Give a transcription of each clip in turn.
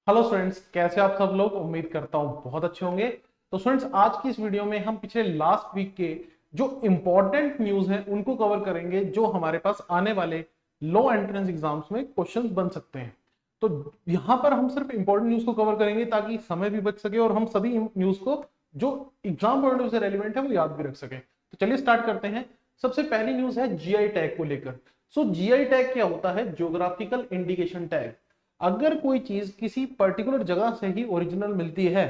Hello students, कैसे आप सब लोग। उम्मीद करता हूँ बहुत अच्छे होंगे। तो स्टूडेंट्स, आज की इस वीडियो में हम पिछले लास्ट वीक के जो इंपॉर्टेंट न्यूज हैं उनको कवर करेंगे, जो हमारे पास आने वाले लो एंट्रेंस एग्जाम्स में क्वेश्चंस बन सकते हैं। तो यहाँ पर हम सिर्फ इंपॉर्टेंट न्यूज को कवर करेंगे ताकि समय भी बच सके और हम सभी न्यूज को जो एग्जाम पॉइंट ऑफ व्यू से रेलिवेंट है वो याद भी रख सके। तो चलिए स्टार्ट करते हैं। सबसे पहली न्यूज है जीआई टैग को लेकर। सो जीआई टैग क्या होता है? Geographical indication tag. अगर कोई चीज किसी पर्टिकुलर जगह से ही ओरिजिनल मिलती है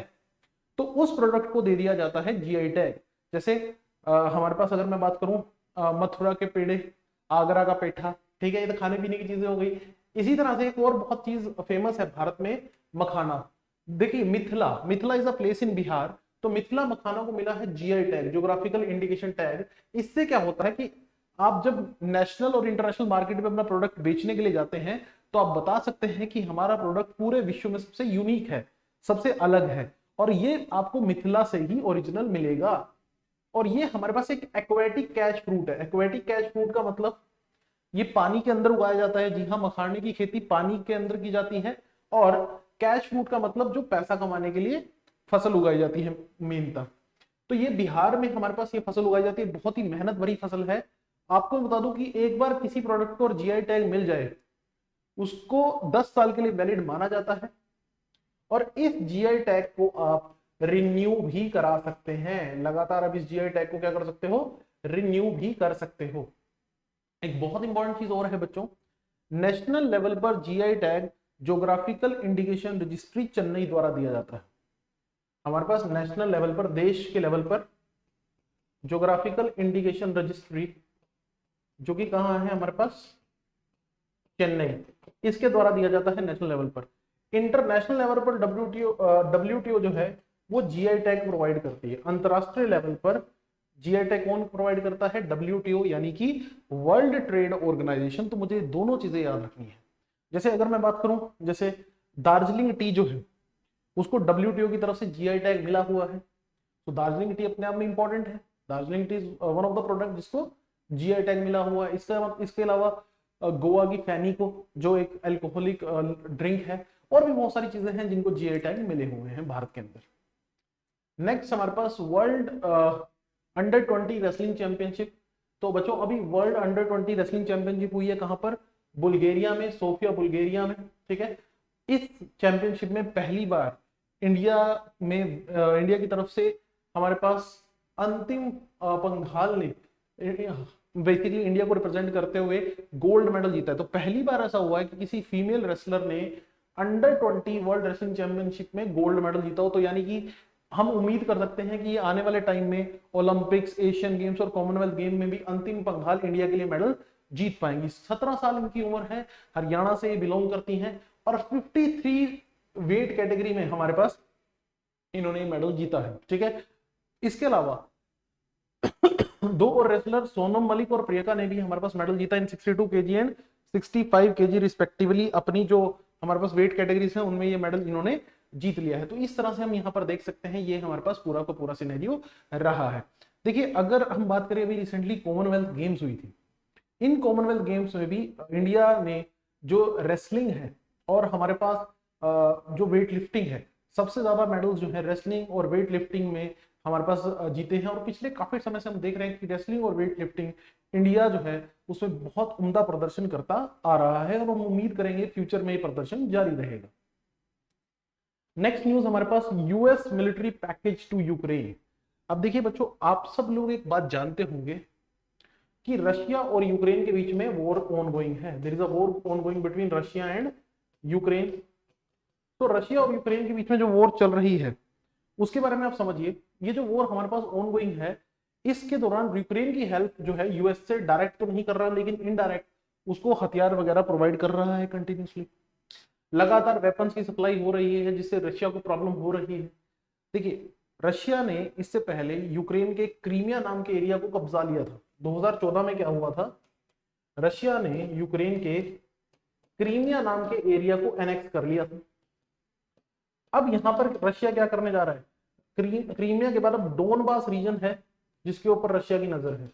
तो उस प्रोडक्ट को दे दिया जाता है जीआई टैग। जैसे हमारे पास अगर मैं बात करूं, मथुरा के पेड़े, आगरा का पेठा, ठीक है, ये तो खाने पीने की चीजें हो गई। इसी तरह से एक और बहुत चीज फेमस है भारत में, मखाना। देखिए, Mithila Mithila is a place इन बिहार। तो मिथिला मखाना को मिला है GI tag, geographical indication tag. इससे क्या होता है कि आप जब नेशनल और इंटरनेशनल मार्केट में अपना प्रोडक्ट बेचने के लिए जाते हैं तो आप बता सकते हैं कि हमारा प्रोडक्ट पूरे विश्व में सबसे यूनिक है, सबसे अलग है, और ये आपको मिथिला से ही ओरिजिनल मिलेगा। और ये हमारे पास एक एक्वेटिक कैश फ्रूट है। एक्वेटिक कैश फ्रूट का मतलब ये पानी के अंदर उगाया जाता है। जी हाँ, मखाने की खेती पानी के अंदर की जाती है। और कैश फ्रूट का मतलब जो पैसा कमाने के लिए फसल उगाई जाती है मेनता। तो ये बिहार में हमारे पास ये फसल उगाई जाती है, बहुत ही मेहनत भरी फसल है। आपको बता दूं कि एक बार किसी प्रोडक्ट को जीआई टैग मिल जाए उसको 10 साल के लिए वैलिड माना जाता है। और इस जीआई टैग को आप रिन्यू भी करा सकते हैं। लगातार आप इस जीआई टैग को क्या कर सकते हो? रिन्यू भी कर सकते हो। एक बहुत इंपॉर्टेंट चीज और है बच्चों, नेशनल लेवल पर GI tag geographical indication registry Chennai द्वारा दिया जाता है। हमारे पास नेशनल लेवल पर, देश के लेवल पर ज्योग्राफिकल इंडिकेशन रजिस्ट्री, जो कि कहाँ है हमारे पास? चेन्नई, इसके द्वारा दिया जाता है नेशनल लेवल पर। इंटरनेशनल लेवल पर डब्ल्यूटीओ जो है वो जीआई टैग प्रोवाइड करती है। अंतरराष्ट्रीय लेवल पर जीआई टैग कौन प्रोवाइड करता है? डब्ल्यूटीओ, यानी कि वर्ल्ड ट्रेड ऑर्गेनाइजेशन। तो मुझे दोनों चीजें याद रखनी है। जैसे अगर मैं बात करूं, जैसे दार्जिलिंग टी जो है उसको डब्ल्यूटीओ की तरफ से जीआई टैग मिला हुआ है। तो दार्जिलिंग टी अपने आप में इंपॉर्टेंट है। Darjeeling T is one of the product जिसको जीआई टैग मिला हुआ है। इसके अलावा गोवा की फैनी को, जो एक अल्कोहलिक ड्रिंक है, और भी बहुत सारी चीजें हैं जिनको जीआई टैग मिले हुए हैं भारत के अंदर। नेक्स्ट हमारे पास वर्ल्ड अंडर 20 रेसलिंग चैंपियनशिप। तो बच्चों, अभी वर्ल्ड अंडर 20 रेसलिंग चैंपियनशिप हुई है कहां पर? बुल्गारिया में, सोफिया बुल्गारिया में, ठीक है। इस चैंपियनशिप में पहली बार इंडिया में इंडिया की तरफ से हमारे पास अंतिम पंघाल ने बेसिकली इंडिया को रिप्रेजेंट करते हुए गोल्ड मेडल जीता है। तो पहली बार ऐसा हुआ है कि किसी फीमेल रेसलर ने अंडर 20 वर्ल्ड रेसलिंग चैंपियनशिप में गोल्ड मेडल जीता हो। तो यानी कि हम उम्मीद कर सकते हैं कि ये आने वाले टाइम में ओलंपिक्स, एशियन गेम्स और कॉमनवेल्थ गेम में भी अंतिम पंघाल इंडिया के लिए मेडल जीत पाएंगी। 17 साल इनकी उम्र है, हरियाणा से ये बिलोंग करती हैं, और 53 वेट कैटेगरी में हमारे पास इन्होंने मेडल जीता है, ठीक है। इसके अलावा दो और रेसलर, सोनम मलिक और प्रियंका ने भी हमारे पास मेडल जीता इन 62 केजी एंड 65 केजी रिस्पेक्टिवली। अपनी जो हमारे पास वेट कैटेगरीज हैं उनमें ये मेडल इन्होंने जीत लिया है। तो इस तरह से हम यहाँ पर देख सकते हैं, ये हमारे पास पूरा का पूरा सिनेरियो रहा है। देखिए, अगर हम बात करें, अभी रिसेंटली कॉमनवेल्थ गेम्स हुई थी। इन कॉमनवेल्थ गेम्स में भी इंडिया ने जो रेसलिंग है और हमारे पास जो वेट लिफ्टिंग है, सबसे ज्यादा मेडल्स जो है रेसलिंग और वेट लिफ्टिंग में हमारे पास जीते हैं। और पिछले काफी समय से हम देख रहे हैं कि रेसलिंग और वेट लिफ्टिंग इंडिया जो है उसमें बहुत उम्दा प्रदर्शन करता आ रहा है, और हम उम्मीद करेंगे फ्यूचर में ये प्रदर्शन जारी रहेगा। नेक्स्ट न्यूज हमारे पास, US military package to Ukraine. अब देखिए बच्चों, आप सब लोग एक बात जानते होंगे कि रशिया और यूक्रेन के बीच में वॉर ऑन गोइंग है। There is a war on going between Russia and Ukraine. तो रशिया और यूक्रेन के बीच में जो वॉर चल रही है उसके बारे में आप समझिए। ये जो वॉर हमारे पास ऑन गोइंग है, इसके दौरान यूक्रेन की हेल्प जो है यूएस से डायरेक्ट तो नहीं कर रहा, लेकिन इनडायरेक्ट उसको हथियार वगैरह प्रोवाइड कर रहा है कंटिन्यूसली। लगातार वेपन्स की सप्लाई हो रही है जिससे रशिया को प्रॉब्लम हो रही है। देखिए, रशिया ने इससे पहले यूक्रेन के क्रीमिया नाम के एरिया को कब्जा लिया था। 2014 में क्या हुआ था? रशिया ने यूक्रेन के क्रीमिया नाम के एरिया को एनेक्स कर लिया था। अब यहां पर रशिया क्या करने जा रहा है? क्रीमिया के बाद अब डोनबास रीजन है जिसके ऊपर रशिया की नजर है।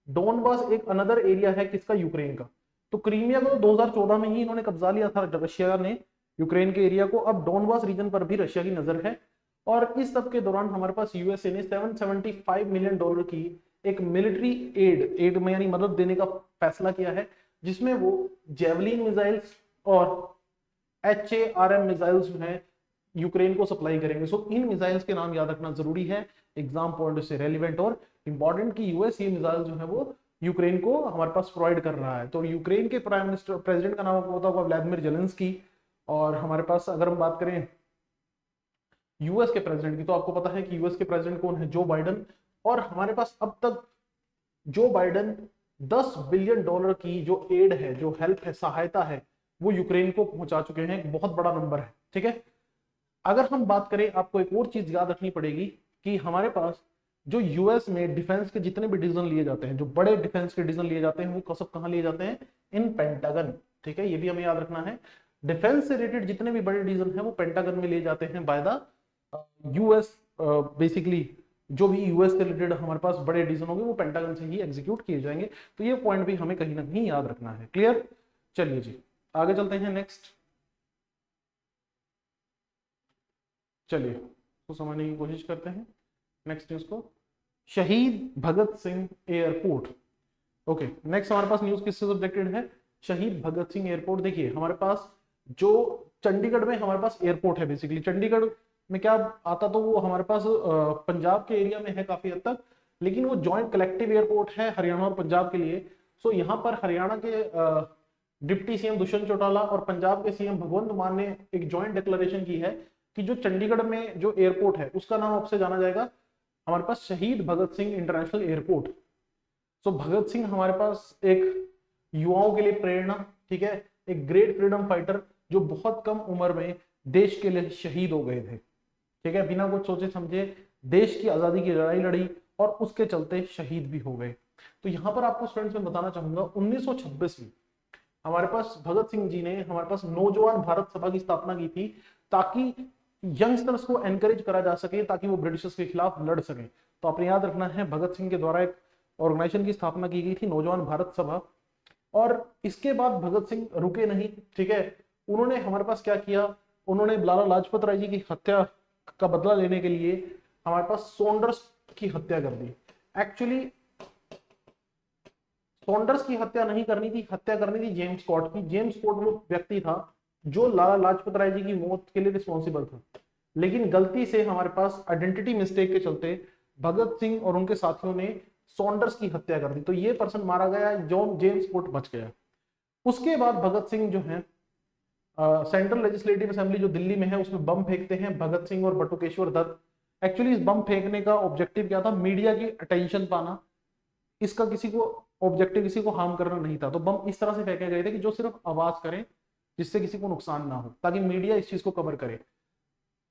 डोनबास एक अनदर एरिया है किसका? यूक्रेन का। तो क्रीमिया को 2014 में ही इन्होंने कब्जा लिया था रशिया ने, यूक्रेन के एरिया को। अब डोनबास रीजन पर भी रशिया की नजर है। और इस सब के दौरान हमारे पास यूएसए ने $775 मिलियन की एक मिलिट्री एड में यानी मदद देने का फैसला किया है, जिसमें वो जेवलिन मिसाइल्स और HARM मिसाइल्स जो है यूक्रेन को सप्लाई करेंगे। सो इन मिसाइल्स के नाम याद रखना जरूरी है, एग्जाम पॉइंट से रेलिवेंट और इंपॉर्टेंट, कि यूएस ये मिसाइल जो है वो यूक्रेन को हमारे पास प्रोवाइड कर रहा है। तो यूक्रेन के प्राइम मिनिस्टर प्रेसिडेंट का नाम आपको पता होगा, व्लादिमीर जेलेंस्की। और हमारे पास अगर हम बात करें यूएस के प्रेसिडेंट की, तो आपको पता है कि यूएस के प्रेसिडेंट कौन है, जो बाइडन। और हमारे पास अब तक जो बाइडन $10 बिलियन की जो एड है, जो हेल्प है, सहायता है, वो यूक्रेन को पहुंचा चुके हैं। एक बहुत बड़ा नंबर है, ठीक है। अगर हम बात करें, आपको एक और चीज याद रखनी पड़ेगी कि हमारे पास जो यूएस में डिफेंस के जितने भी डिसीजन लिए जाते हैं, जो बड़े डिफेंस के डिसीजन लिए जाते हैं, वो सब कहां लिए जाते हैं, इन पेंटागन, ठीक है। ये भी हमें याद रखना है, डिफेंस से रिलेटेड जितने भी बड़े डिसीजन है वो पेंटागन में लिए जाते हैं बाय द यूएस। बेसिकली जो भी यूएस से रिलेटेड हमारे पास बड़े डिसीजन होंगे वो पेंटागन से ही एग्जीक्यूट किए जाएंगे। तो ये पॉइंट भी हमें कहीं ना कहीं याद रखना है। क्लियर? चलिए जी आगे चलते हैं। नेक्स्ट चलिए तो समझने की कोशिश करते हैं नेक्स्ट न्यूज को। शहीद Bhagat Singh airport. Okay, next हमारे पास न्यूज किससे सब्जेक्टेड है, शहीद भगत सिंह एयरपोर्ट। देखिए हमारे पास जो चंडीगढ़ में हमारे पास एयरपोर्ट है, बेसिकली चंडीगढ़ में क्या आता, तो वो हमारे पास पंजाब के एरिया में है काफी हद तक, लेकिन वो जॉइंट कलेक्टिव एयरपोर्ट है हरियाणा और पंजाब के लिए। सो यहाँ पर हरियाणा के डिप्टी सीएम दुष्यंत चौटाला और पंजाब के सीएम भगवंत मान ने एक जॉइंट डिक्लेरेशन की है कि जो चंडीगढ़ में जो एयरपोर्ट है उसका नाम अब से जाना जाएगा हमारे पास शहीद भगत सिंह इंटरनेशनल एयरपोर्ट। सो भगत सिंह हमारे पास एक युवाओं के लिए प्रेरणा, ठीक है, एक ग्रेट फ्रीडम फाइटर जो बहुत कम उम्र में देश के लिए शहीद हो गए थे, ठीक है, बिना कुछ सोचे समझे देश की आजादी की लड़ाई लड़ी और उसके चलते शहीद भी हो गए। तो यहाँ पर आपको स्टूडेंट्स में बताना चाहूंगा 1926 में हमारे पास भगत सिंह जी ने हमारे पास नौजवान भारत सभा की स्थापना की थी, ताकि यंगस्टर्स को एनकरेज करा जा सके, ताकि वो ब्रिटिशर्स के खिलाफ लड़ सके। तो आपने याद रखना है भगत सिंह के द्वारा एक ऑर्गेनाइजेशन की स्थापना की गई थी, नौजवान भारत सभा। और इसके बाद भगत सिंह रुके नहीं, ठीक है, उन्होंने हमारे पास क्या किया, उन्होंने लाला लाजपत राय जी की हत्या का बदला लेने के लिए हमारे पास सॉन्डर्स की हत्या कर दी। एक्चुअली सॉन्डर्स की हत्या नहीं करनी थी, हत्या करनी थी जेम्स स्कॉट की। जेम्स स्कॉट वो व्यक्ति था जो लाला लाजपत राय जी की मौत के लिए रिस्पॉन्सिबल था, लेकिन गलती से हमारे पास आइडेंटिटी मिस्टेक के चलते भगत सिंह और उनके साथियों ने सॉन्डर्स की हत्या कर दी। तो ये पर्सन मारा गया, जॉन जेम्स स्कॉट बच गया। उसके बाद भगत सिंह जो है सेंट्रल लेजिस्लेटिव असेंबली जो दिल्ली में है उसमें बम फेंकते हैं, भगत सिंह और बटुकेश्वर दत्त। एक्चुअली इस बम फेंकने का ऑब्जेक्टिव क्या था, मीडिया की अटेंशन पाना, इसका किसी को ऑब्जेक्टिव किसी को हार्म करना नहीं था। तो बम इस तरह से फेंके गए थे कि जो सिर्फ आवाज करें, जिससे किसी को नुकसान ना हो, ताकि मीडिया इस चीज को कवर करे।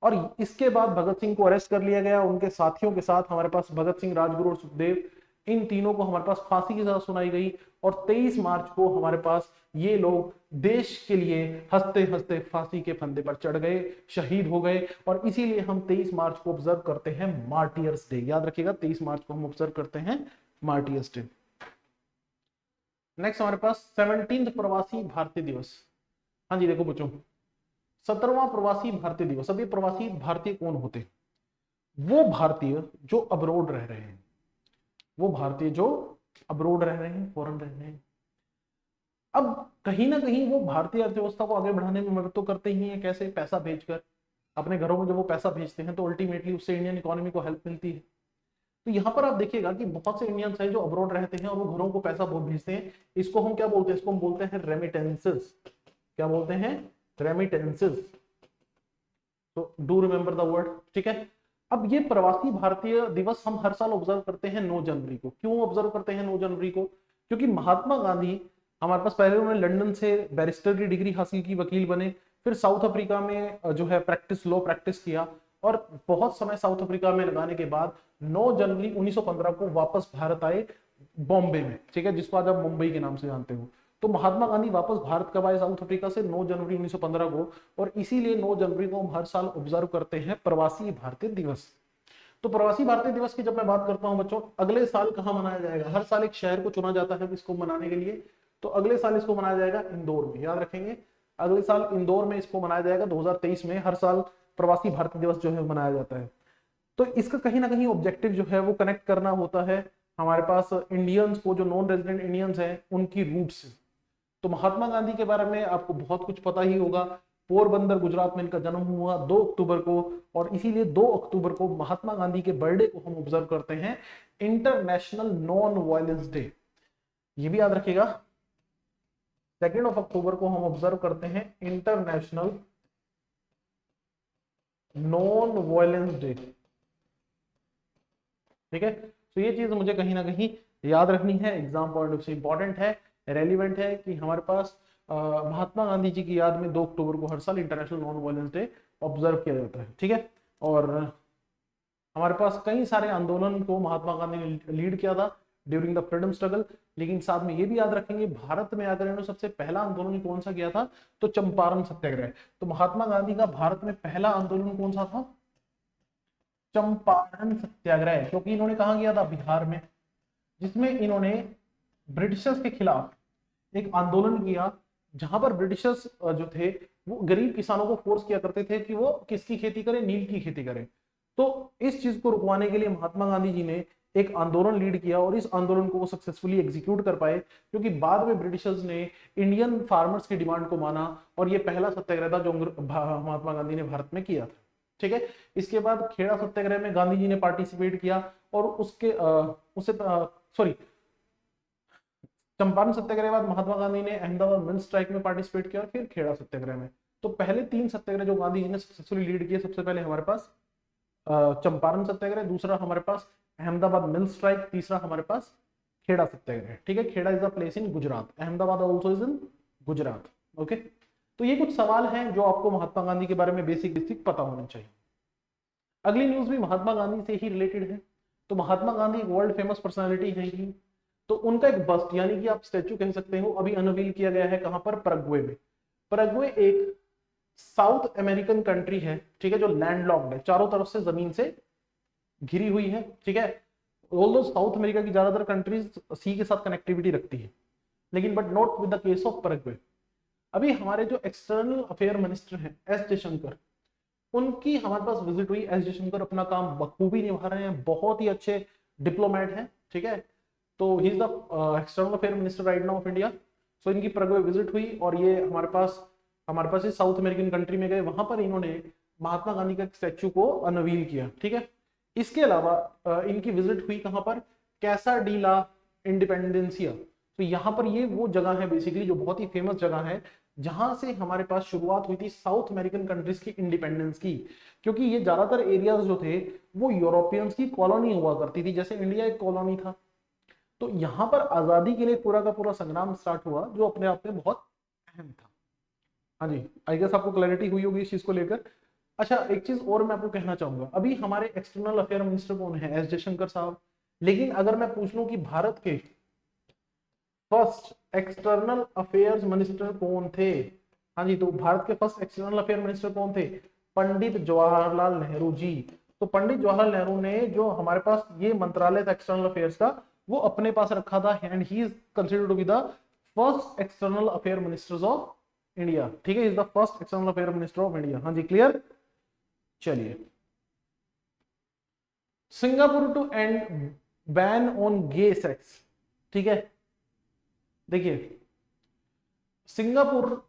और इसके बाद भगत सिंह को अरेस्ट कर लिया गया, उनके साथियों के साथ हमारे पास भगत सिंह, राजगुरु और सुखदेव, इन तीनों को हमारे पास फांसी की सजा सुनाई गई। और 23 मार्च को हमारे पास ये लोग देश के लिए हंसते हंसते फांसी के फंदे पर चढ़ गए, शहीद हो गए। और इसीलिए हम 23 मार्च को ऑब्जर्व करते हैं मार्टियर्स डे। याद रखिएगा 23 मार्च को हम ऑब्जर्व करते हैं मार्टियर्स डे। नेक्स्ट हमारे पास 17th प्रवासी भारतीय दिवस। हाँ जी देखो बच्चों, 17वां प्रवासी भारतीय दिवस। अब ये प्रवासी भारतीय कौन होते हैं, वो भारतीय जो अब्रोड रह रहे हैं, वो भारतीय जो अब्रोड रह रहे हैं, फॉरेन रह रहे हैं। अब कहीं ना कहीं वो भारतीय अर्थव्यवस्था को आगे बढ़ाने में मदद तो करते ही हैं, कैसे, पैसा भेजकर। अपने घरों में जब वो पैसा भेजते हैं तो अल्टीमेटली उससे इंडियन इकोनॉमी को हेल्प मिलती है। तो यहाँ पर आप देखिएगा कि बहुत से इंडियंस हैं जो अब्रोड रहते हैं और वो घरों को पैसा बहुत भेजते हैं। इसको हम क्या बोलते हैं, इसको हम बोलते हैं रेमिटेंसेस। क्या बोलते हैं, रेमिटेंसेस। तो डू रिमेंबर द वर्ड, ठीक है। अब ये प्रवासी भारतीय दिवस हम हर साल ऑब्जर्व करते हैं 9 जनवरी को। क्यों ऑब्जर्व करते हैं 9 जनवरी को, क्योंकि महात्मा गांधी हमारे पास पहले उन्होंने लंदन से बैरिस्टर की डिग्री हासिल की, वकील बने, फिर साउथ अफ्रीका में जो है लॉ प्रैक्टिस किया, और बहुत समय साउथ अफ्रीका में लगाने के बाद 9 जनवरी 1915 को वापस भारत आए बॉम्बे में, ठीक है, जिसको आज आप मुंबई के नाम से जानते हो। तो महात्मा गांधी वापस भारत कब आए साउथ अफ्रीका से, 9 जनवरी 1915 को। और इसीलिए 9 जनवरी को हम हर साल ऑब्जर्व करते हैं प्रवासी भारतीय दिवस। तो प्रवासी भारतीय दिवस की जब मैं बात करता हूं बच्चों, अगले साल कहां मनाया जाएगा, हर साल एक शहर को चुना जाता है इसको मनाने के लिए। तो अगले साल इसको मनाया जाएगा इंदौर में, याद रखेंगे। अगले साल इंदौर में इसको मनाया जाएगा 2023 में। हर साल प्रवासी भारतीय दिवस जो है मनाया जाता है। तो इसका कहीं ना कहीं ऑब्जेक्टिव जो है वो कनेक्ट करना होता है हमारे पास इंडियंस को, जो नॉन रेजिडेंट इंडियंस हैं उनकी रूट से। तो महात्मा गांधी के बारे में आपको बहुत कुछ पता ही होगा। पोरबंदर गुजरात में इनका जन्म हुआ 2 अक्टूबर को, और इसीलिए 2 अक्टूबर को महात्मा गांधी के बर्थडे को हम ऑब्जर्व करते हैं इंटरनेशनल नॉन वायलेंस डे। ये भी याद रखिएगा, 2 अक्टूबर को हम ऑब्जर्व करते हैं इंटरनेशनल नॉन वायलेंस डे। ठीक है, तो ये चीज मुझे कहीं ना कहीं याद रखनी है, एग्जाम पॉइंट ऑफ से इंपॉर्टेंट है, रेलिवेंट है कि हमारे पास महात्मा गांधी जी की याद में 2 अक्टूबर को हर साल international non violence day observe किया जाता है। ठीक है, और हमारे पास कई सारे आंदोलन को महात्मा गांधी ने लीड किया था ड्यूरिंग द फ्रीडम स्ट्रगल। लेकिन साथ में ये भी याद रखेंगे, भारत में आकर इन्होंने सबसे पहला आंदोलन कौन सा किया था, तो चंपारण सत्याग्रह। तो महात्मा गांधी का भारत में पहला आंदोलन कौन सा था, चंपारण सत्याग्रह, क्योंकि इन्होंने कहा किया था, बिहार में, जिसमें इन्होंने ब्रिटिशर्स के खिलाफ एक आंदोलन किया, जहां पर ब्रिटिशर्स जो थे वो गरीब किसानों को फोर्स किया करते थे कि वो किसकी खेती करें, नील की खेती करें। तो इस चीज को रुकवाने के लिए महात्मा गांधी जी ने एक आंदोलन लीड किया, और इस आंदोलन को वो सक्सेसफुली एग्जीक्यूट कर पाए, क्योंकि बाद में ब्रिटिशर्स ने इंडियन फार्मर्स की डिमांड को माना, और ये पहला सत्याग्रह था जो महात्मा गांधी ने भारत में किया था। ठीक है, इसके बाद खेड़ा सत्याग्रह में गांधी जी ने पार्टिसिपेट किया, और उससे सॉरी चंपारण सत्याग्रह के बाद महात्मा गांधी ने अहमदाबाद मिल स्ट्राइक में पार्टिसिपेट किया, और फिर खेड़ा सत्याग्रह में। तो पहले 3 सत्याग्रह जो गांधी जी ने सक्सेसफुली लीड किए, सबसे पहले हमारे पास चंपारण सत्याग्रह, दूसरा हमारे पास अहमदाबाद मिल स्ट्राइक, तीसरा हमारे पास खेड़ा सत्याग्रह। ठीक है, Kheda is a place in Gujarat, Ahmedabad also is in Gujarat. Okay, तो ये कुछ सवाल हैं जो आपको महात्मा गांधी के बारे में बेसिक पता होने चाहिए। अगली न्यूज भी महात्मा गांधी से ही रिलेटेड है। तो महात्मा गांधी एक वर्ल्ड फेमस पर्सनालिटी है ही, तो उनका एक बस्ट यानी कि आप स्टैचू कह सकते हो, अभी अनवील किया गया है। कहां पर, पैराग्वे में। पैराग्वे एक साउथ अमेरिकन कंट्री है, ठीक है, जो लैंडलॉक्ड है, चारों तरफ से जमीन से घिरी हुई है। ठीक है, ऑल्दो साउथ अमेरिका की ज्यादातर कंट्रीज सी के साथ कनेक्टिविटी रखती है, लेकिन but not with the case of Paraguay. अभी हमारे जो एक्सटर्नल अफेयर मिनिस्टर हैं एस जयशंकर, उनकी हमारे पास विजिट हुई। एस जयशंकर अपना काम बखूबी निभा रहे हैं, बहुत ही अच्छे डिप्लोमेट हैं। ठीक है, तो he is the external affair minister right now of India. So इनकी पैराग्वे विजिट हुई, और ये हमारे पास इस साउथ अमेरिकन कंट्री में गए, वहां पर इन्होंने महात्मा गांधी का स्टैचू को अनवील किया। ठीक है, इसके अलावा इनकी विजिट हुई कहां पर, कैसा डी ला इंडिपेंडेंसिया। तो यहाँ पर ये वो जगह है बेसिकली जो बहुत ही फेमस जगह है, जहां से हमारे पास शुरुआत हुई थी साउथ अमेरिकन कंट्रीज की इंडिपेंडेंस की, क्योंकि ये ज्यादातर एरियाज जो थे वो यूरोपियंस की कॉलोनी हुआ करती थी, जैसे इंडिया एक कॉलोनी था। तो यहाँ पर आजादी के लिए पूरा का पूरा संग्राम स्टार्ट हुआ, जो अपने आप में बहुत अहम था। हाँ जी, आई गेस आपको क्लैरिटी हुई होगी इस चीज को लेकर। अच्छा, एक चीज और मैं आपको कहना चाहूंगा, अभी हमारे एक्सटर्नल अफेयर मिनिस्टर कौन है, एस जयशंकर साहब। लेकिन अगर मैं पूछ लूं कि भारत के फर्स्ट एक्सटर्नल अफेयर्स मिनिस्टर कौन थे, हाँ जी, तो भारत के फर्स्ट एक्सटर्नल अफेयर मिनिस्टर कौन थे, पंडित जवाहरलाल नेहरू जी। तो पंडित जवाहरलाल नेहरू ने जो हमारे पास ये मंत्रालय था एक्सटर्नल अफेयर्स का, वो अपने पास रखा था, and he is considered to be the first external affair ministers of India. ठीक है, is the first external affair minister of India. हाँ जी, क्लियर। चलिए, Singapore to end ban on gay sex. ठीक है, देखिए, सिंगापुर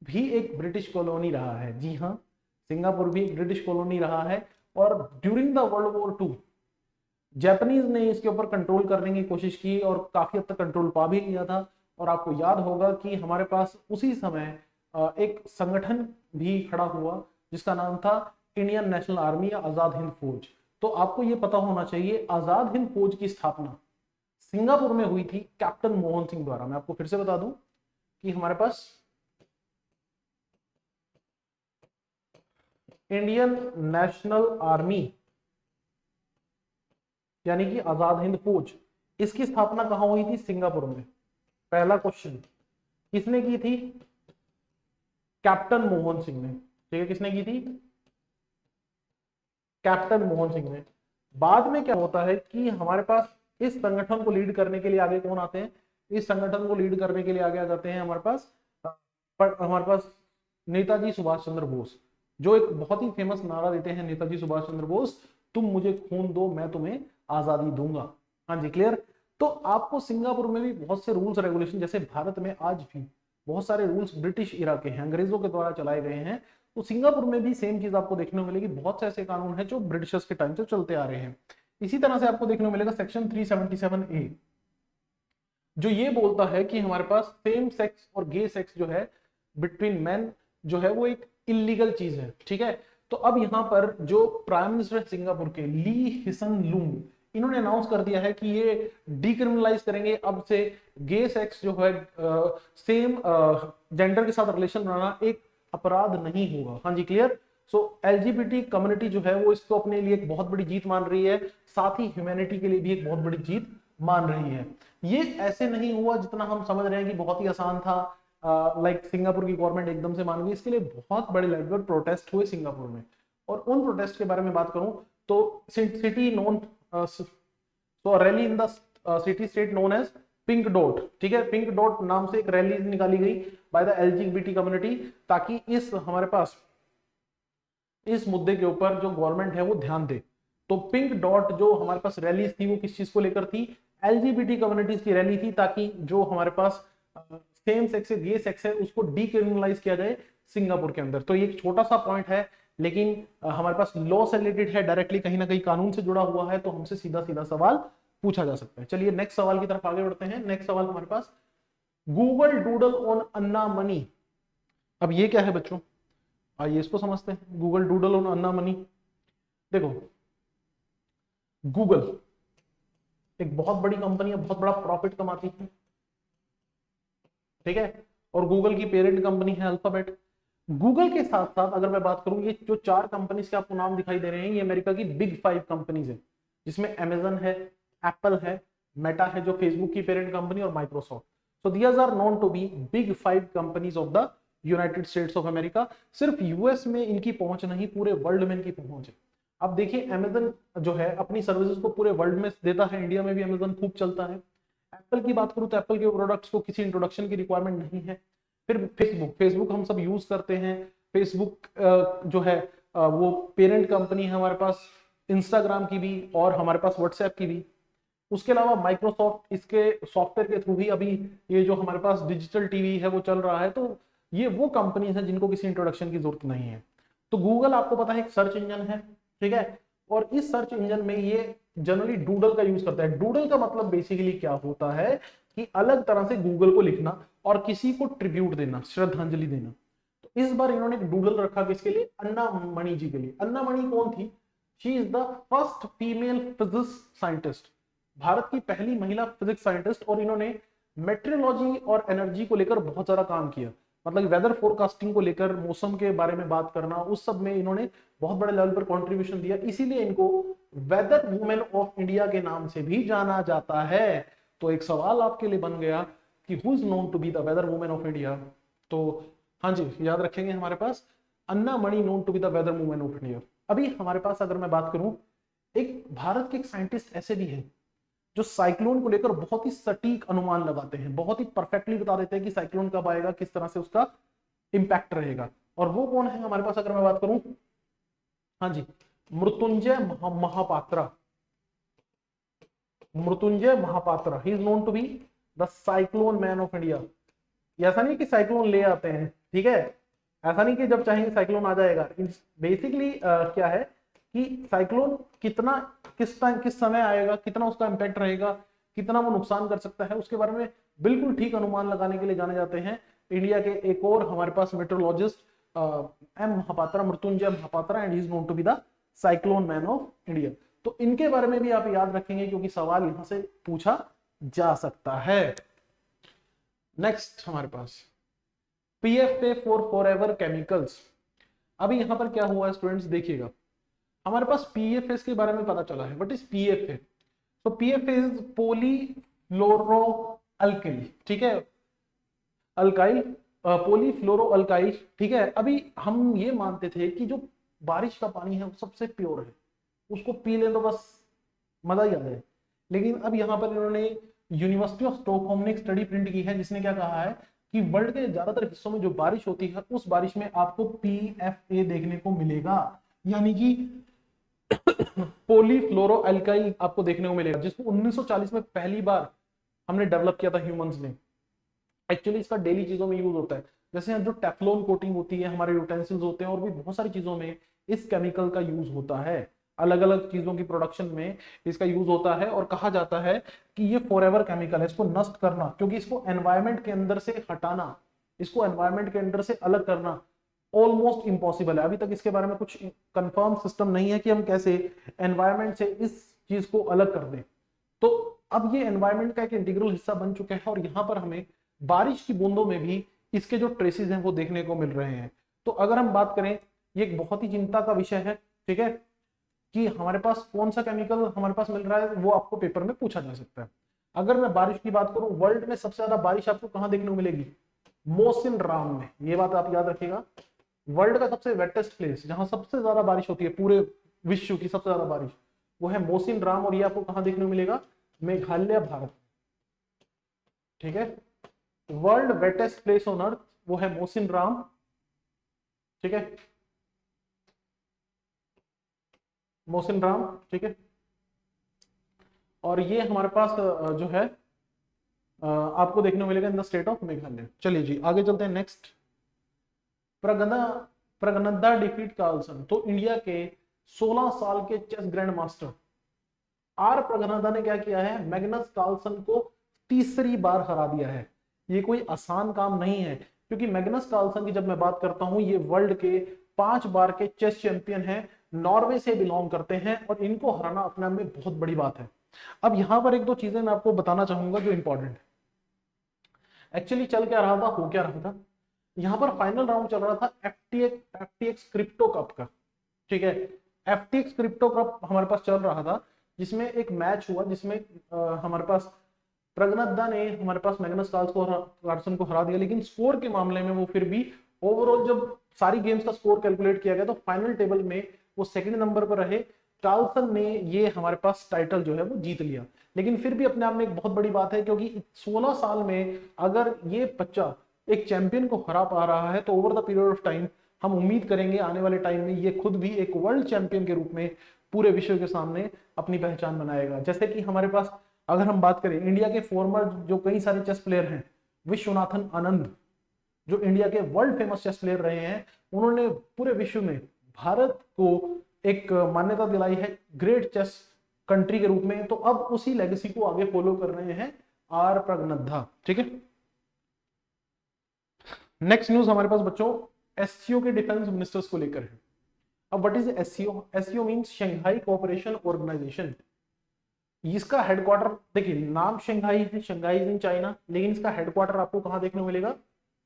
भी एक ब्रिटिश कॉलोनी रहा है। जी हाँ, सिंगापुर भी एक ब्रिटिश कॉलोनी रहा है, और during the world war 2 Japanese ने इसके ऊपर कंट्रोल करने की कोशिश की, और काफी हद तक कंट्रोल पा भी लिया था। और आपको याद होगा कि हमारे पास उसी समय एक संगठन भी खड़ा हुआ जिसका नाम था इंडियन नेशनल आर्मी या आजाद हिंद फौज। तो आपको ये पता होना चाहिए, आजाद हिंद फौज की स्थापना सिंगापुर में हुई थी कैप्टन मोहन सिंह द्वारा। मैं आपको फिर से बता दूं कि हमारे पास इंडियन नेशनल आर्मी यानी कि आजाद हिंद फौज, इसकी स्थापना कहां हुई थी, सिंगापुर में। पहला क्वेश्चन, किसने की थी, कैप्टन मोहन सिंह ने। ठीक है, किसने की थी, कैप्टन मोहन सिंह ने। बाद में क्या होता है कि हमारे पास इस संगठन को लीड करने के लिए आगे कौन आते हैं, इस संगठन को लीड करने के लिए आगे आ जाते हैं हमारे पास नेताजी सुभाष चंद्र बोस, जो एक बहुत ही फेमस नारा देते हैं नेताजी सुभाष चंद्र बोस, तुम मुझे खून दो मैं तुम्हें आजादी दूंगा। हाँ जी, क्लियर। तो आपको सिंगापुर में भी बहुत से रूल्स रेगुलेशन, जैसे भारत में आज भी बहुत सारे रूल्स ब्रिटिश इरा के हैं, अंग्रेजों के द्वारा चलाए गए हैं, तो सिंगापुर में भी सेम चीज आपको देखने को मिलेगी। बहुत से ऐसे कानून हैं जो ब्रिटिशर्स के टाइम से चलते आ रहे हैं। इसी तरह से आपको देखने को मिलेगा सेक्शन 377A, जो ये बोलता है कि हमारे पास सेम सेक्स और गे सेक्स जो है बिटवीन मैन जो है वो एक इलीगल चीज है, ठीक है। तो अब यहाँ पर जो प्राइम मिनिस्टर सिंगापुर के ली हिसन लूंग, इन्होंने अनाउंस कर दिया है कि ये डिक्रिमिनलाइज करेंगे, अब से गे सेक्स जो है सेम जेंडर के साथ रिलेशन बनाना एक अपराध नहीं होगा। हाँ जी, क्लियर। सो एलजीबीटी कम्युनिटी जो है वो इसको अपने लिए एक बहुत बड़ी जीत मान रही है, साथ ही ह्यूमैनिटी के लिए भी एक बहुत बड़ी जीत मान रही है। ये ऐसे नहीं हुआ जितना हम समझ रहे हैं कि बहुत ही आसान था, लाइक सिंगापुर की गवर्नमेंट एकदम से मान गई। इसके लिए बहुत बड़े लेवल पर प्रोटेस्ट हुए सिंगापुर में, और उन प्रोटेस्ट के बारे में बात करूं तो city known rally in the city state known as pink dot, ठीक है, पिंक डॉट नाम से एक रैली निकाली गई बाय द एलजीबीटी कम्युनिटी, ताकि इस हमारे पास इस मुद्दे के ऊपर जो गवर्नमेंट है वो ध्यान दे। तो पिंक डॉट जो हमारे पास रैली थी वो किस चीज को लेकर थी, एलजीबीटी कम्युनिटीज की रैली थी, ताकि जो हमारे पास सेम सेक्स है, गे सेक्स है, उसको डीक्रिमिनलाइज किया जाए सिंगापुर के अंदर। तो ये एक छोटा सा पॉइंट है, लेकिन हमारे पास लॉ से रिलेटेड है, डायरेक्टली कहीं ना कहीं कानून से जुड़ा हुआ है, तो हमसे सीधा सीधा सवाल पूछा जा सकता है। चलिए नेक्स्ट सवाल की तरफ आगे बढ़ते हैं। नेक्स्ट सवाल हमारे पास, Google doodle on Anna Mani. अब ये क्या है बच्चों, आइए इसको समझते हैं। Google doodle on Anna Mani, देखो गूगल एक बहुत बड़ी कंपनी है, बहुत बड़ा प्रॉफिट कमाती है, ठीक है, और गूगल की पेरेंट कंपनी है अल्फाबेट। गूगल के साथ साथ अगर मैं बात करूं, ये जो 4 कंपनीज के आपको नाम दिखाई दे रहे हैं, ये अमेरिका की बिग 5 कंपनीज है, जिसमें अमेजन है, एप्पल है, मेटा है जो फेसबुक की पेरेंट कंपनी, और Microsoft. So these are known to be big 5 companies of the United States of America. सिर्फ यूएस में इनकी पहुंच नहीं, पूरे वर्ल्ड में इनकी पहुंच है। अब देखिए अमेजन जो है अपनी सर्विसेज को पूरे वर्ल्ड में देता है, इंडिया में भी अमेजन खूब चलता है। एप्पल की बात करूं तो एप्पल के प्रोडक्ट्स को किसी इंट्रोडक्शन की रिक्वायरमेंट नहीं है। फिर फेसबुक हम सब यूज करते हैं, फेसबुक जो है वो पेरेंट कंपनी है हमारे पास इंस्टाग्राम की भी, और हमारे पास व्हाट्सएप की भी। उसके अलावा माइक्रोसॉफ्ट इसके सॉफ्टवेयर के थ्रू ही अभी ये जो हमारे पास डिजिटल टीवी है वो चल रहा है। तो ये वो कंपनीज हैं जिनको किसी इंट्रोडक्शन की जरूरत नहीं है। तो गूगल आपको पता है एक सर्च इंजन है, ठीक है, और इस सर्च इंजन में ये जनरली डूडल का यूज करता है। डूडल का मतलब बेसिकली क्या होता है कि अलग तरह से गूगल को लिखना और किसी को ट्रिब्यूट देना, श्रद्धांजलि देना। तो इस बार इन्होंने एक डूडल रखा किसके लिए, अन्ना मणि जी के लिए। अन्ना मणि कौन थी, she is the first female physics scientist, Bharat की पहली महिला फिजिक्स साइंटिस्ट, और इन्होंने मेट्रोलॉजी और एनर्जी को लेकर बहुत सारा काम किया। मतलब वेदर फोरकास्टिंग को लेकर, मौसम के बारे में बात करना, उस सब में इन्होंने बहुत बड़े लेवल पर कंट्रीब्यूशन दिया। इसीलिए इनको वेदर वुमेन ऑफ इंडिया के नाम से भी जाना जाता है। तो एक सवाल आपके लिए बन गया कि who is known to be the weather women of India. तो हाँ जी, याद रखेंगे हमारे पास Anna Mani known to be the weather women of India. अभी हमारे पास अगर मैं बात करूं, एक भारत के एक साइंटिस्ट ऐसे भी है जो साइक्लोन को लेकर बहुत ही सटीक अनुमान लगाते हैं, बहुत ही परफेक्टली बता देते हैं कि साइक्लोन कब आएगा, किस तरह से उसका इंपैक्ट रहेगा। और वो कौन है हमारे पास अगर मैं बात करूं, हाँ जी, Mrityunjay Mohapatra. Mrityunjay Mohapatra, he is known to be the cyclone man of India. ऐसा नहीं कि साइक्लोन ले आते हैं, ठीक है, ऐसा नहीं कि जब चाहेंगे साइक्लोन आ जाएगा। बेसिकली क्या है कि साइक्लोन कितना, किस टाइम, किस समय आएगा, कितना उसका इंपैक्ट रहेगा, कितना वो नुकसान कर सकता है, उसके बारे में बिल्कुल ठीक अनुमान लगाने के लिए जाने जाते हैं इंडिया के एक और हमारे पास meteorologist M Mohapatra, Mrityunjay Mohapatra, and he is known to be the cyclone man of India. तो इनके बारे में भी आप याद रखेंगे क्योंकि सवाल यहां से पूछा जा सकता है। नेक्स्ट हमारे पास PFA फॉर फॉरएवर केमिकल्स। अभी यहां पर क्या हुआ है स्टूडेंट्स, देखिएगा हमारे पास PFS के बारे में पता चला है। What is PFA? तो PFA इज पॉलीफ्लोरो अल्काइल, ठीक है, अल्काइल, पॉलीफ्लोरो अल्काइल, ठीक है। अभी हम ये मानते थे कि जो बारिश का पानी है वो सबसे प्योर है, उसको पी लें तो बस मजा ही आ जाए। लेकिन अब यहाँ पर इन्होंने यूनिवर्सिटी ऑफ स्टॉकहोम ने एक स्टडी प्रिंट की है जिसने क्या कहा है कि वर्ल्ड के ज्यादातर हिस्सों में जो बारिश होती है उस बारिश में आपको PFA देखने को मिलेगा, यानी कि पॉलीफ्लोरो अल्काइल आपको देखने को मिलेगा, जिसको 1940 में पहली बार हमने डेवलप किया था ह्यूमंस ने। एक्चुअली इसका डेली चीजों में यूज होता है, जैसे जो टेफ्लॉन कोटिंग होती है, हमारे यूटेंसिल्स होते हैं, और भी बहुत सारी चीजों में इस केमिकल का यूज होता है। अलग अलग चीजों की प्रोडक्शन में इसका यूज होता है, और कहा जाता है कि ये फॉरएवर केमिकल है, इसको नष्ट करना, क्योंकि इसको एनवायरमेंट के अंदर से हटाना, इसको एनवायरमेंट के अंदर से अलग करना ऑलमोस्ट इम्पॉसिबल है। अभी तक इसके बारे में कुछ कंफर्म सिस्टम नहीं है कि हम कैसे एनवायरमेंट से इस चीज को अलग कर दें। तो अब ये एनवायरमेंट का एक इंटीग्रल हिस्सा बन चुका है, और यहाँ पर हमें बारिश की बूंदों में भी इसके जो ट्रेसेस हैं वो देखने को मिल रहे हैं। तो अगर हम बात करें, ये एक बहुत ही चिंता का विषय है, ठीक है, कि हमारे पास कौन सा केमिकल हमारे पास मिल रहा है, वो आपको पेपर में पूछा जा सकता है। अगर मैं बारिश की बात करूं, वर्ल्ड में सबसे ज्यादा बारिश आपको कहां देखने को मिलेगी? मोसिन राम में। ये बात आप याद रखिएगा, वर्ल्ड का सबसे वेटेस्ट प्लेस जहां सबसे ज्यादा बारिश होती है, पूरे विश्व की सबसे ज्यादा बारिश, वो है मोसिन राम, और ये आपको कहां देखने को मिलेगा? मेघालय, भारत। ठीक है, world wettest place on earth वो है मोसिन राम। ठीक है, मोसिन राम, ठीक है, और ये हमारे पास जो है आपको देखने को मिलेगा in the state of Meghalaya. चलिए जी आगे चलते हैं। Next, Praggnanandhaa defeat Carlsen. तो इंडिया के 16 साल के chess grand master R Praggnanandhaa ने क्या किया है? मैग्नस कार्लसन को तीसरी बार हरा दिया है। ये कोई आसान काम नहीं है, क्योंकि मैग्नस कार्लसन की जब मैं बात करता हूं, ये वर्ल्ड के 5 बार के चेस चैंपियन हैं, नॉर्वे से बिलोंग करते हैं, और इनको हराना अपने आप में बहुत बड़ी बात है। अब यहां पर एक दो चीजें मैं आपको बताना चाहूंगा जो इंपॉर्टेंट है। एक्चुअली चल क्या रहा था, हो क्या रहा था, यहां पर फाइनल राउंड चल रहा था एफटीएक्स क्रिप्टो कप का। ठीक है, एफटीएक्स क्रिप्टो कप हमारे पास चल रहा था, जिसमें एक मैच हुआ, जिसमें हमारे पास प्रगनद्दा ने हमारे पास मैग्नस कार्लसन को हरा दिया, लेकिन स्कोर के मामले में वो फिर भी ओवरऑल जब सारी गेम्स का स्कोर कैलकुलेट किया गया तो फाइनल टेबल में वो सेकंड नंबर पर रहे। कार्लसन ने ये हमारे पास टाइटल जो है वो जीत लिया, लेकिन फिर भी अपने आप में एक बहुत बड़ी बात है, क्योंकि 16 साल में अगर ये बच्चा एक चैंपियन को हरा पा रहा है, तो over the period of time हम उम्मीद करेंगे आने वाले टाइम में ये खुद भी एक वर्ल्ड चैंपियन के रूप में पूरे विश्व के सामने अपनी पहचान बनाएगा। जैसे कि हमारे पास अगर हम बात करें इंडिया के फॉर्मर जो कई सारे चेस प्लेयर हैं, विश्वनाथन आनंद जो इंडिया के वर्ल्ड फेमस चेस प्लेयर रहे हैं, उन्होंने पूरे विश्व में भारत को एक मान्यता दिलाई है ग्रेट चेस कंट्री के रूप में। तो अब उसी लेगेसी को आगे फॉलो कर रहे हैं आर प्रगनद्दा। ठीक है, नेक्स्ट न्यूज हमारे पास बच्चों एससीओ के डिफेंस मिनिस्टर्स को लेकर है। अब what is SCO? SCO means Shanghai cooperation organisation. इसका हेडक्वार्टर, देखिए नाम शंघाई है, शंघाई इन चाइना, लेकिन इसका हेडक्वार्टर आपको कहां देखने को मिलेगा?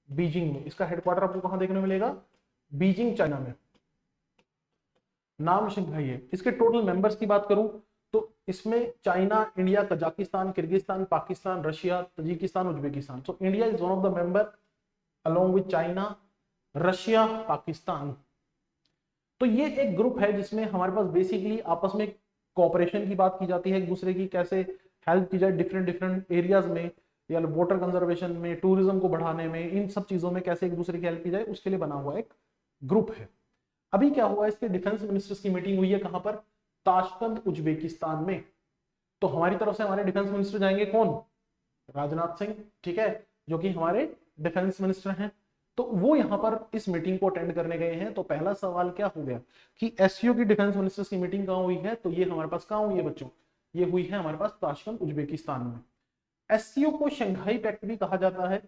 बीजिंग में। इसका हेडक्वार्टर आपको कहां देखने को मिलेगा? बीजिंग, चाइना में। नाम शंघाई है। इसके टोटल मेंबर्स की बात करूं तो इसमें China, India, Kazakhstan, Kyrgyzstan, Pakistan, Russia, Tajikistan, Uzbekistan. So India is one of the member along with China, Russia, Pakistan. तो ये एक ग्रुप है जिसमें हमारे पास बेसिकली आपस में कोऑपरेशन की बात की जाती है, एक दूसरे की कैसे हेल्प की जाए डिफरेंट एरियाज में, या वाटर कंजर्वेशन में, टूरिज्म को बढ़ाने में, इन सब चीजों में कैसे एक दूसरे की हेल्प की जाए, उसके लिए बना हुआ एक ग्रुप है। अभी क्या हुआ, इसके डिफेंस मिनिस्टर्स की मीटिंग हुई है कहां पर? ताशकंद, उज्बेकिस्तान में। तो हमारी तरफ से हमारे डिफेंस मिनिस्टर जाएंगे कौन? राजनाथ सिंह, ठीक है, जो कि हमारे डिफेंस मिनिस्टर हैं। तो वो यहां पर इस मीटिंग को अटेंड करने गए हैं। तो पहला सवाल क्या हो गया कि एससीओ की डिफेंस मिनिस्टर्स की मीटिंग कहां हुई है? तो ये हमारे पास कहां हुई है बच्चों? ये हुई है हमारे पास ताशकंद, उज्बेकिस्तान में। एससीओ को शंघाई पैक्ट भी कहा जाता है,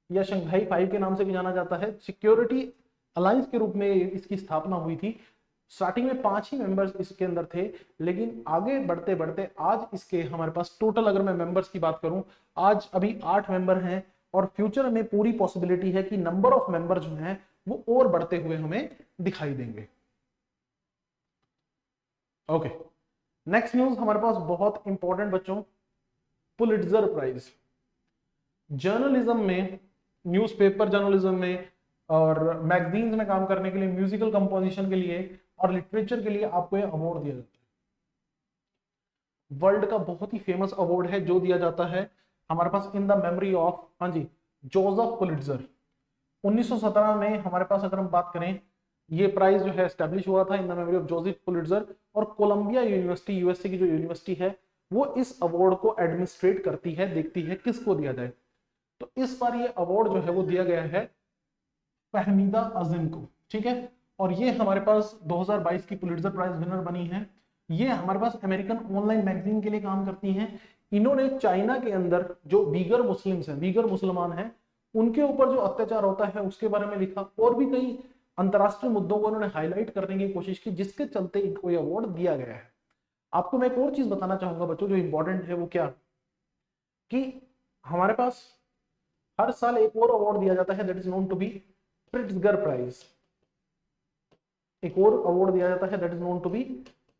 या शंघाई 5 के नाम से भी जाना जाता है। सिक्योरिटी अलायंस के रूप में इसकी स्थापना हुई थी। स्टार्टिंग में 5 ही मेंबर्स इसके अंदर थे, लेकिन आगे बढ़ते बढ़ते आज इसके हमारे पास टोटल, अगर मैं मेंबर्स की बात करूं, आज अभी 8 मेंबर हैं, और फ्यूचर में पूरी पॉसिबिलिटी है कि नंबर ऑफ मेंबर जो हैं वो और बढ़ते हुए हमें दिखाई देंगे। ओके, नेक्स्ट न्यूज हमारे पास बहुत इंपॉर्टेंट बच्चों, पुलिट्जर प्राइज। जर्नलिज्म में, न्यूज़पेपर जर्नलिज्म में और मैगजीन्स में काम करने के लिए, म्यूजिकल कंपोजिशन के लिए और लिटरेचर के लिए आपको यह अवार्ड दिया जाता है। वर्ल्ड का बहुत ही फेमस अवार्ड है जो दिया जाता है हमारे पास इन द मेमोरी ऑफ, हाँ जी, जोसेफ पुलिट्जर। 1917 में हमारे पास अगर हम बात करें, ये प्राइज जो है एस्टेब्लिश हुआ था in the memory of Joseph Pulitzer. और कोलंबिया यूनिवर्सिटी, यूएसए की जो यूनिवर्सिटी है, वो इस अवार्ड को एडमिनिस्ट्रेट करती है, देखती है किसको दिया जाए। तो इस बार ये अवार्ड जो है वो दिया गया है फहमीदा अजीम को, ठीक है। और ये हमारे पास 2022 की पुलिट्जर प्राइज विनर बनी है। ये हमारे पास अमेरिकन ऑनलाइन मैगजीन के लिए काम करती हैं। इन्होंने चाइना के अंदर जो बीगर मुस्लिम्स हैं, बीगर मुसलमान हैं, उनके ऊपर जो अत्याचार होता है उसके बारे में लिखा, और भी कई अंतरराष्ट्रीय मुद्दों को उन्होंने हाईलाइट करने की कोशिश की, जिसके चलते इनको ये अवार्ड दिया गया है। आपको मैं एक और चीज बताना चाहूंगा बच्चों, जो इंपॉर्टेंट है वो क्या, कि हमारे पास हर साल एक और अवार्ड दिया जाता है, that is known to be Pritzker prize. एक और अवार्ड दिया जाता है that is known to be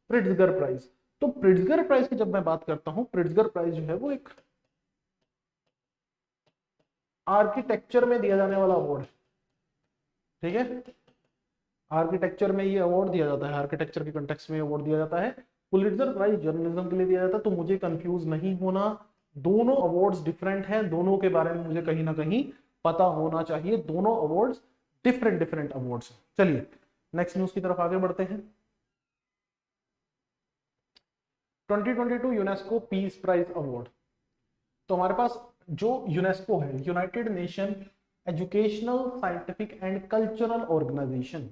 Pritzker prize. तो प्रिट्जगर प्राइज की जब मैं बात करता हूं, प्रिट्जगर प्राइज जो है वो एक आर्किटेक्चर में दिया जाने वाला अवार्ड, ठीक है। आर्किटेक्चर में ये अवार्ड दिया जाता है, आर्किटेक्चर के कंटेक्स्ट में अवार्ड दिया जाता है। पुलिट्जर प्राइज जर्नलिज्म के लिए दिया जाता है। तो मुझे कंफ्यूज नहीं होना, दोनों अवार्ड्स डिफरेंट हैं, दोनों के बारे में मुझे कहीं ना कहीं पता होना चाहिए। दोनों अवार्ड्स डिफरेंट डिफरेंट अवार्ड्स। चलिए नेक्स्ट न्यूज की तरफ आगे बढ़ते हैं। 2022 यूनेस्को पीस प्राइज अवार्ड। तो हमारे पास जो यूनेस्को है, United nation educational scientific and cultural organisation,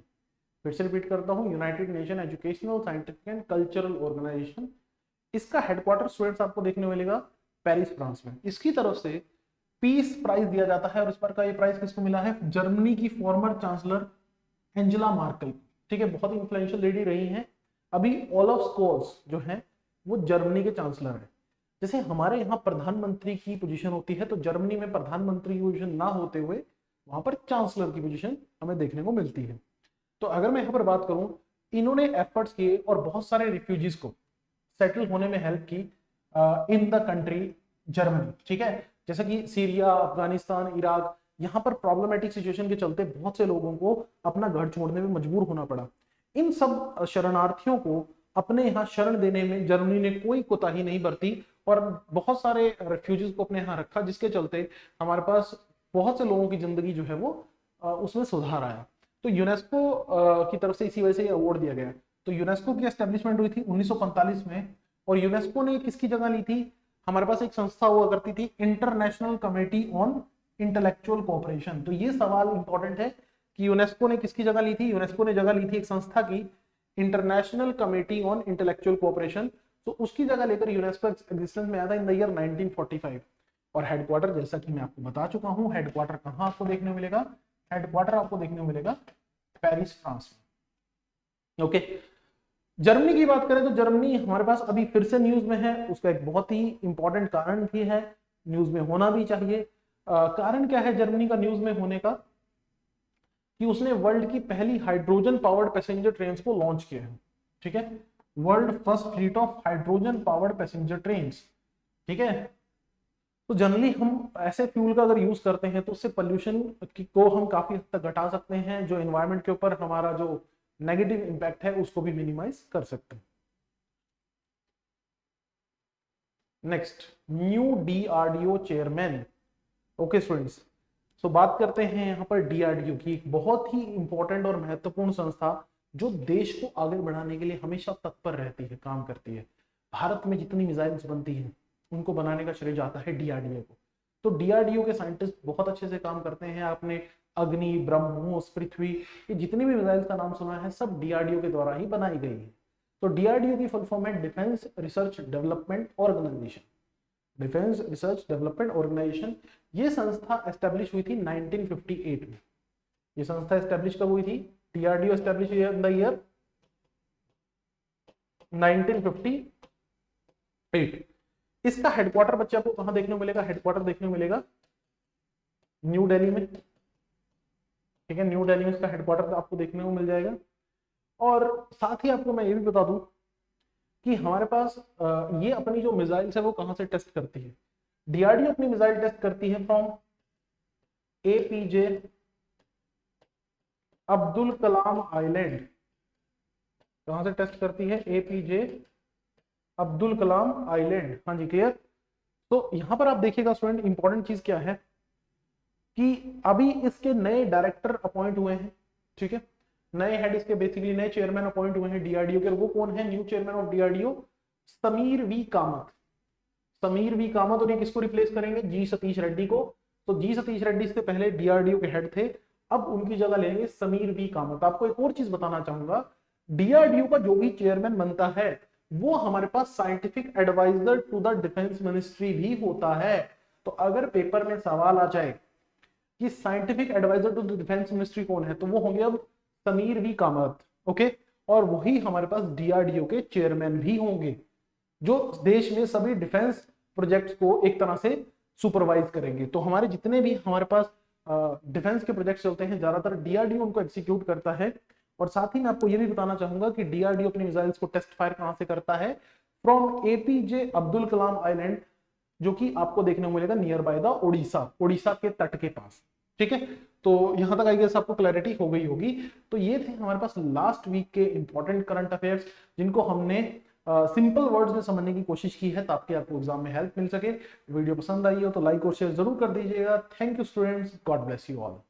फिर से रिपीट करता हूं, United nation educational scientific and cultural organisation, इसका हेडक्वार्टर स्टूडेंट्स आपको देखने को मिलेगा पेरिस फ्रांस में। इसकी तरफ से पीस प्राइज दिया जाता है, और इस बार का ये प्राइज किसको मिला है, जर्मनी की फॉर्मर चांसलर एंजेला मार्केल, ठीक है। बहुत ही इंफ्लुएंशियल लेडी रही हैं। अभी ओलाफ स्कोल्स जो है वो जर्मनी के चांसलर है। जैसे हमारे यहाँ प्रधानमंत्री की पोजीशन होती है, तो जर्मनी में प्रधानमंत्री की पोजीशन ना होते हुए वहां पर चांसलर की पोजीशन हमें देखने को मिलती है। तो अगर मैं यहाँ पर बात करूं, इन्होंने एफर्ट्स किए और बहुत सारे रिफ्यूजीज को सेटल होने में हेल्प की इन द कंट्री जर्मनी, ठीक है। जैसे कि सीरिया, अफगानिस्तान, इराक, यहाँ पर प्रॉब्लमेटिक सिचुएशन के चलते बहुत से लोगों को अपना घर छोड़ने में मजबूर होना पड़ा। इन सब शरणार्थियों को अपने यहाँ शरण देने में जर्मनी ने कोई कोताही नहीं बरती, और बहुत सारे रेफ्यूजीज को अपने यहाँ रखा, जिसके चलते हमारे पास बहुत से लोगों की जिंदगी जो है वो उसमें सुधार आया। तो यूनेस्को की तरफ से इसी वजह से अवार्ड दिया गया। तो यूनेस्को की एस्टेब्लिशमेंट हुई थी 1945 में, और यूनेस्को ने किसकी जगह ली थी, हमारे पास एक संस्था हुआ करती थी international committee on intellectual cooperation. तो ये सवाल इंपॉर्टेंट है कि यूनेस्को ने किसकी जगह ली थी, यूनेस्को ने जगह ली थी एक संस्था की, international committee on intellectual cooperation. तो उसकी जगह लेकर यूनेस्को एग्जिस्टेंस में आया था इन द ईयर 1945। और हेडक्वार्टर, जैसा कि मैं आपको बता चुका हूं, हेडक्वार्टर कहां आपको देखने को मिलेगा, हेडक्वार्टर आपको देखने को मिलेगा पेरिस फ्रांस में, ओके। जर्मनी की बात करें तो जर्मनी हमारे पास अभी फिर से न्यूज में है। उसका एक बहुत ही इंपॉर्टेंट कारण भी है, न्यूज में होना भी चाहिए। कारण क्या है जर्मनी का न्यूज में होने का, कि उसने वर्ल्ड की पहली हाइड्रोजन पावर्ड पैसेंजर ट्रेन को लॉन्च किया है, ठीक है। World first fleet of hydrogen powered passenger train, ठीक है। तो जनरली हम ऐसे फ्यूल का अगर यूज करते हैं तो उससे पोल्यूशन को हम काफी हद तक घटा सकते हैं, जो एनवायरनमेंट के ऊपर हमारा जो नेगेटिव इंपैक्ट है उसको भी मिनिमाइज कर सकते हैं। Next, new DRDO chairman, okay students. तो बात करते हैं यहाँ पर डीआरडीओ की, एक बहुत ही इंपॉर्टेंट और महत्वपूर्ण संस्था जो देश को आगे बढ़ाने के लिए हमेशा तत्पर रहती है, काम करती है। भारत में जितनी मिसाइल्स बनती हैं उनको बनाने का श्रेय जाता है डीआरडीओ को। तो डीआरडीओ के साइंटिस्ट बहुत अच्छे से काम करते हैं। आपने अग्नि, ब्रह्मोस, पृथ्वी, ये जितनी भी मिसाइल्स का नाम सुना है सब डीआरडीओ के द्वारा ही बनाई गई है। तो डीआरडीओ की फुल फॉर्म है defence research development organisation, defence research development organisation. ये संस्था एस्टेब्लिश हुई थी 1958 में। ये संस्था एस्टेब्लिश कब हुई थी, डीआरडीओ एस्टेब्लिश हुई इन द ईयर 1958। इसका हेडक्वार्टर बच्चे आपको कहां देखने को मिलेगा, हेडक्वार्टर देखने को मिलेगा न्यू दिल्ली में, ठीक है। न्यू दिल्ली में इसका हेडक्वार्टर आपको देखने को मिल जाएगा। और साथ ही आपको मैं ये भी बता दूं कि हमारे पास ये अपनी जो मिसाइल्स है वो कहां से टेस्ट करती है। डीआरडीओ अपनी मिसाइल टेस्ट करती है from APJ Abdul Kalam island. कहां से टेस्ट करती है, एपीजे अब्दुल कलाम आइलैंड, हाँ जी क्लियर। तो यहां पर आप देखिएगा स्टूडेंट, इंपॉर्टेंट चीज क्या है कि अभी इसके नए डायरेक्टर अपॉइंट हुए हैं, ठीक है, नए हेड इसके बेसिकली नए चेयरमैन अपॉइंट हुए हैं डीआरडीओ के। वो कौन है? New chairman of DRDO Sameer V Kamat. Sameer V Kamat. और ये किसको रिप्लेस करेंगे? जी सतीश रेड्डी को। तो जी सतीश रेड्डी इससे पहले डीआरडीओ के हेड थे, अब उनकी जगह लेंगे समीर वी कामत। आपको एक और चीज बताना चाहूंगा, डीआरडीओ का जो भी चेयरमैन बनता है वो हमारे पास scientific adviser to the defence ministry भी होता है। तो अगर पेपर में सवाल आ जाए कि scientific adviser to the defence ministry कौन है, तो वो होंगे अब समीर वी कामत। ओके, और वही हमारे पास डीआरडीओ के चेयरमैन भी होंगे, जो देश में सभी डिफेंस प्रोजेक्ट्स को एक तरह से सुपरवाइज करेंगे। तो हमारे जितने भी हमारे पास डिफेंस के प्रोजेक्ट्स चलते हैं, ज्यादातर डीआरडीओ उनको एग्जीक्यूट करता है। और साथ ही मैं आपको ये भी बताना चाहूंगा कि डीआरडीओ अपनी मिसाइल्स को टेस्ट फायर कहां से करता है? From APJ Abdul Kalam island, जो कि आपको देखने को मिलेगा नियर बाय द ओडिशा के तट के पास। ठीक है, तो यहां तक आई गेस आपको क्लैरिटी हो गई होगी। तो ये थे हमारे पास लास्ट वीक के इंपॉर्टेंट करंट अफेयर्स, जिनको हमने सिंपल वर्ड्स में समझने की कोशिश की है ताकि आपको एग्जाम में हेल्प मिल सके। वीडियो पसंद आई हो तो लाइक और शेयर जरूर कर दीजिएगा। Thank you students, God bless you all.